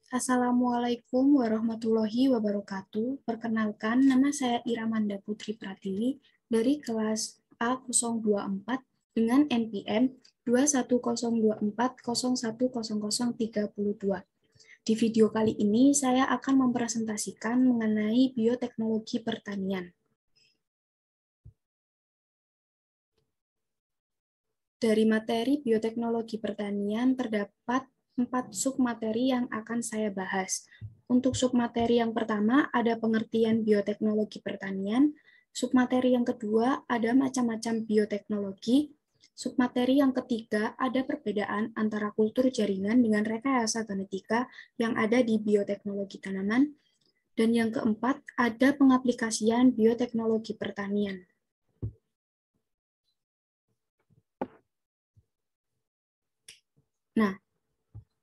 Assalamualaikum warahmatullahi wabarakatuh. Perkenalkan, nama saya Iramanda Putri Pratiwi dari kelas A024 dengan NPM 21024010032. Di video kali ini, saya akan mempresentasikan mengenai bioteknologi pertanian. Dari materi bioteknologi pertanian terdapat 4 submateri yang akan saya bahas. Untuk submateri yang pertama ada pengertian bioteknologi pertanian, submateri yang kedua ada macam-macam bioteknologi, submateri yang ketiga ada perbedaan antara kultur jaringan dengan rekayasa genetika yang ada di bioteknologi tanaman, dan yang keempat ada pengaplikasian bioteknologi pertanian. Nah,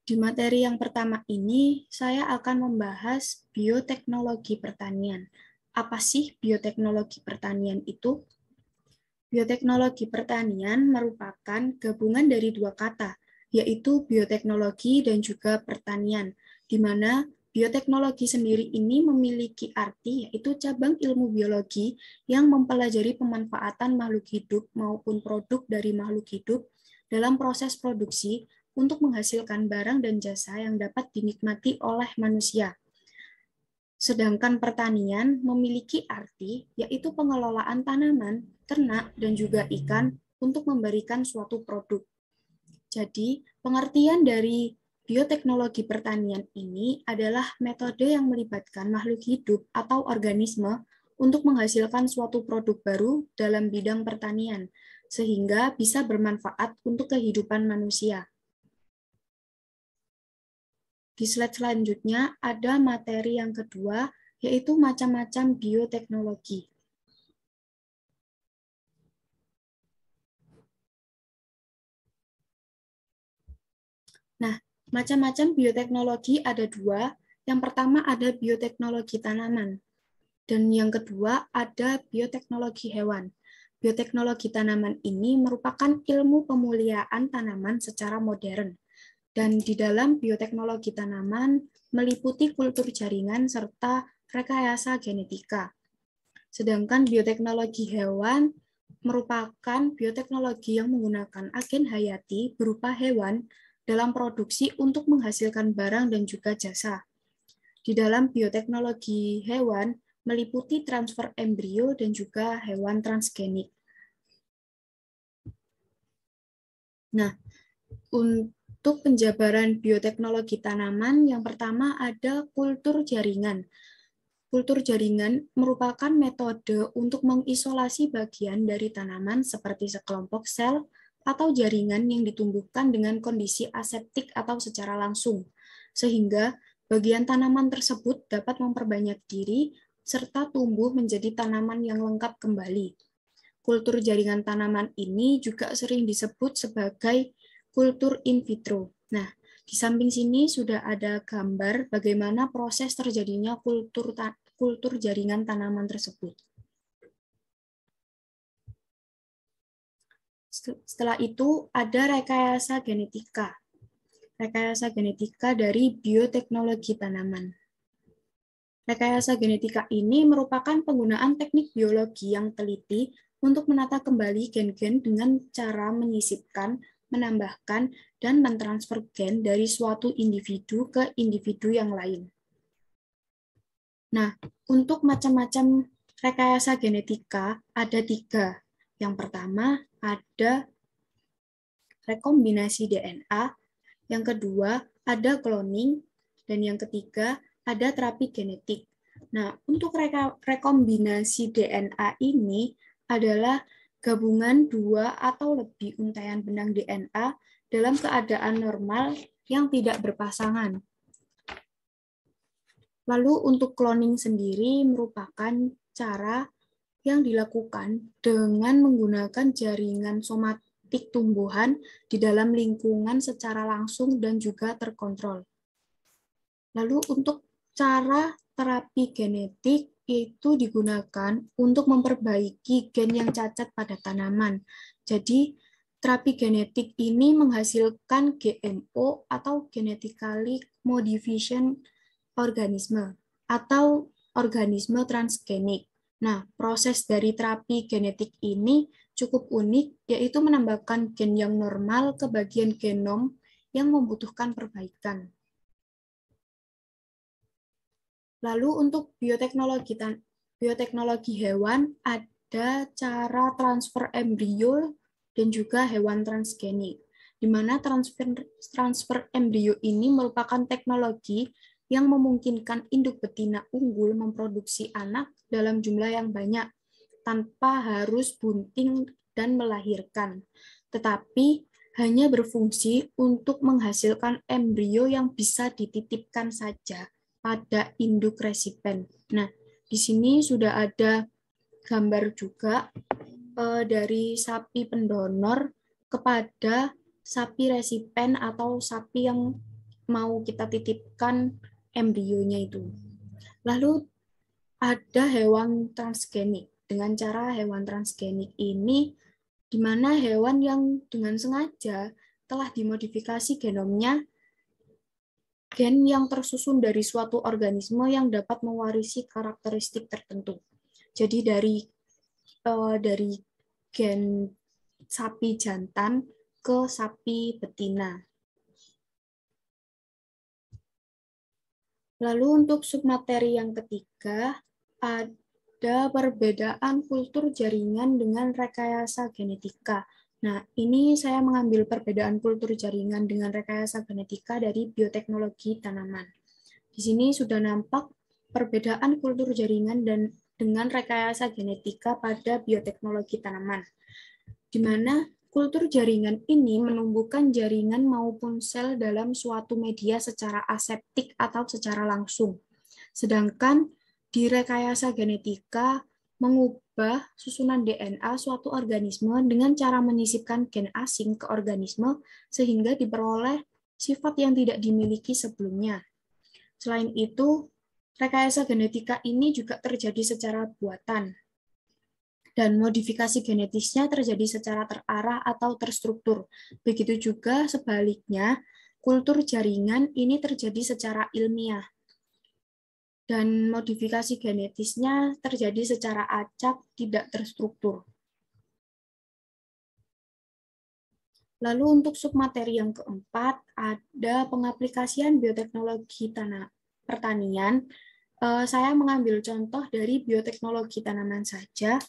di materi yang pertama ini, saya akan membahas bioteknologi pertanian. Apa sih bioteknologi pertanian itu? Bioteknologi pertanian merupakan gabungan dari dua kata, yaitu bioteknologi dan juga pertanian, di mana bioteknologi sendiri ini memiliki arti, yaitu cabang ilmu biologi yang mempelajari pemanfaatan makhluk hidup maupun produk dari makhluk hidup dalam proses produksi untuk menghasilkan barang dan jasa yang dapat dinikmati oleh manusia. Sedangkan pertanian memiliki arti, yaitu pengelolaan tanaman, ternak, dan juga ikan untuk memberikan suatu produk. Jadi, pengertian dari bioteknologi pertanian ini adalah metode yang melibatkan makhluk hidup atau organisme untuk menghasilkan suatu produk baru dalam bidang pertanian, sehingga bisa bermanfaat untuk kehidupan manusia. Di slide selanjutnya ada materi yang kedua, yaitu macam-macam bioteknologi. Nah, macam-macam bioteknologi ada dua. Yang pertama ada bioteknologi tanaman, dan yang kedua ada bioteknologi hewan. Bioteknologi tanaman ini merupakan ilmu pemuliaan tanaman secara modern. Dan di dalam bioteknologi tanaman meliputi kultur jaringan serta rekayasa genetika. Sedangkan bioteknologi hewan merupakan bioteknologi yang menggunakan agen hayati berupa hewan dalam produksi untuk menghasilkan barang dan juga jasa. Di dalam bioteknologi hewan meliputi transfer embrio dan juga hewan transgenik. Nah, untuk penjabaran bioteknologi tanaman, yang pertama ada kultur jaringan. Kultur jaringan merupakan metode untuk mengisolasi bagian dari tanaman seperti sekelompok sel atau jaringan yang ditumbuhkan dengan kondisi aseptik atau secara langsung, sehingga bagian tanaman tersebut dapat memperbanyak diri serta tumbuh menjadi tanaman yang lengkap kembali. Kultur jaringan tanaman ini juga sering disebut sebagai kultur in vitro. Nah, di samping sini sudah ada gambar bagaimana proses terjadinya kultur jaringan tanaman tersebut. Setelah itu ada rekayasa genetika. Rekayasa genetika dari bioteknologi tanaman. Rekayasa genetika ini merupakan penggunaan teknik biologi yang teliti untuk menata kembali gen-gen dengan cara menyisipkan, menambahkan, dan mentransfer gen dari suatu individu ke individu yang lain. Nah, untuk macam-macam rekayasa genetika ada 3. Yang pertama ada rekombinasi DNA, yang kedua ada cloning, dan yang ketiga ada terapi genetik. Nah, untuk rekombinasi DNA ini adalah gabungan 2 atau lebih untaian benang DNA dalam keadaan normal yang tidak berpasangan. Lalu untuk cloning sendiri merupakan cara yang dilakukan dengan menggunakan jaringan somatik tumbuhan di dalam lingkungan secara langsung dan juga terkontrol. Lalu untuk cara terapi genetik itu digunakan untuk memperbaiki gen yang cacat pada tanaman. Jadi terapi genetik ini menghasilkan GMO atau genetically modified organisme atau organisme transgenik. Nah, proses dari terapi genetik ini cukup unik, yaitu menambahkan gen yang normal ke bagian genom yang membutuhkan perbaikan. Lalu untuk bioteknologi hewan, ada cara transfer embrio dan juga hewan transgenik, di mana transfer embrio ini merupakan teknologi yang memungkinkan induk betina unggul memproduksi anak dalam jumlah yang banyak, tanpa harus bunting dan melahirkan, tetapi hanya berfungsi untuk menghasilkan embrio yang bisa dititipkan saja pada induk resipen. Nah, di sini sudah ada gambar juga dari sapi pendonor kepada sapi resipen atau sapi yang mau kita titipkan embrionya itu. Lalu ada hewan transgenik. Dengan cara hewan transgenik ini, di mana hewan yang dengan sengaja telah dimodifikasi genomnya, gen yang tersusun dari suatu organisme yang dapat mewarisi karakteristik tertentu. Jadi dari gen sapi jantan ke sapi betina. Lalu untuk submateri yang ketiga, ada perbedaan kultur jaringan dengan rekayasa genetika. Nah, ini saya mengambil perbedaan kultur jaringan dengan rekayasa genetika dari bioteknologi tanaman. Di sini sudah nampak perbedaan kultur jaringan dan dengan rekayasa genetika pada bioteknologi tanaman, di mana kultur jaringan ini menumbuhkan jaringan maupun sel dalam suatu media secara aseptik atau secara langsung. Sedangkan di rekayasa genetika mengubah susunan DNA suatu organisme dengan cara menyisipkan gen asing ke organisme sehingga diperoleh sifat yang tidak dimiliki sebelumnya. Selain itu, rekayasa genetika ini juga terjadi secara buatan, dan modifikasi genetisnya terjadi secara terarah atau terstruktur. Begitu juga sebaliknya, kultur jaringan ini terjadi secara ilmiah, dan modifikasi genetisnya terjadi secara acak, tidak terstruktur. Lalu untuk submateri yang keempat, ada pengaplikasian bioteknologi pertanian. Saya mengambil contoh dari bioteknologi tanaman saja.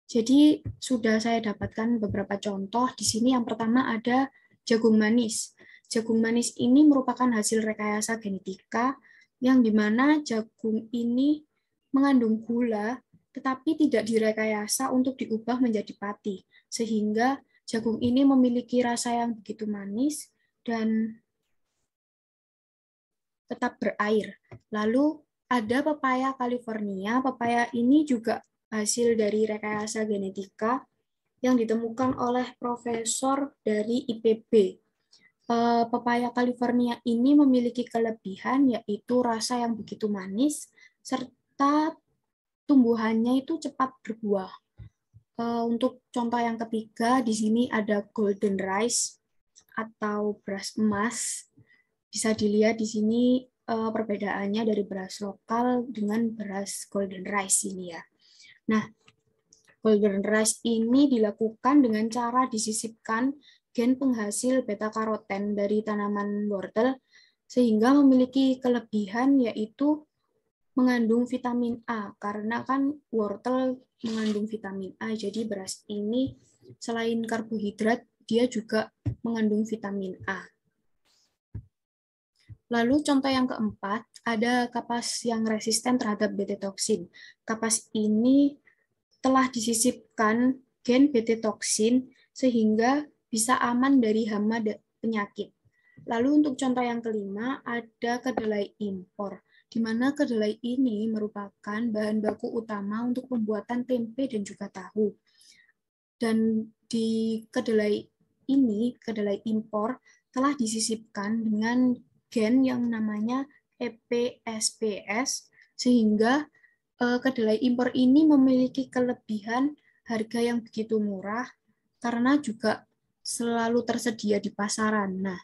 Jadi sudah saya dapatkan beberapa contoh. Di sini yang pertama ada jagung manis. Jagung manis ini merupakan hasil rekayasa genetika yang dimana jagung ini mengandung gula tetapi tidak direkayasa untuk diubah menjadi pati, sehingga jagung ini memiliki rasa yang begitu manis dan tetap berair. Lalu ada pepaya California. Pepaya ini juga hasil dari rekayasa genetika yang ditemukan oleh profesor dari IPB. Pepaya California ini memiliki kelebihan yaitu rasa yang begitu manis serta tumbuhannya itu cepat berbuah. Untuk contoh yang ketiga, di sini ada golden rice atau beras emas. Bisa dilihat di sini perbedaannya dari beras lokal dengan beras golden rice ini ya. Nah, golden rice ini dilakukan dengan cara disisipkan gen penghasil beta-karoten dari tanaman wortel sehingga memiliki kelebihan yaitu mengandung vitamin A, karena kan wortel mengandung vitamin A, jadi beras ini selain karbohidrat, dia juga mengandung vitamin A. Lalu contoh yang keempat, ada kapas yang resisten terhadap Bt-toksin. Kapas ini telah disisipkan gen Bt-toksin sehingga bisa aman dari hama penyakit. Lalu untuk contoh yang kelima, ada kedelai impor, di mana kedelai ini merupakan bahan baku utama untuk pembuatan tempe dan juga tahu. Dan di kedelai ini, kedelai impor, telah disisipkan dengan gen yang namanya EPSPS, sehingga kedelai impor ini memiliki kelebihan harga yang begitu murah, karena juga selalu tersedia di pasaran. Nah,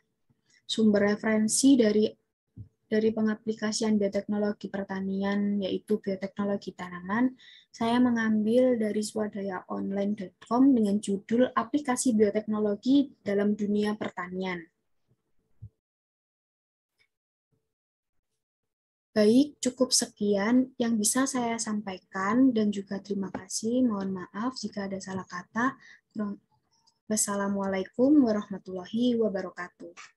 sumber referensi dari pengaplikasian bioteknologi pertanian, yaitu bioteknologi tanaman, saya mengambil dari swadayaonline.com dengan judul Aplikasi Bioteknologi dalam Dunia Pertanian. Baik, cukup sekian yang bisa saya sampaikan dan juga terima kasih. Mohon maaf jika ada salah kata. Wassalamualaikum warahmatullahi wabarakatuh.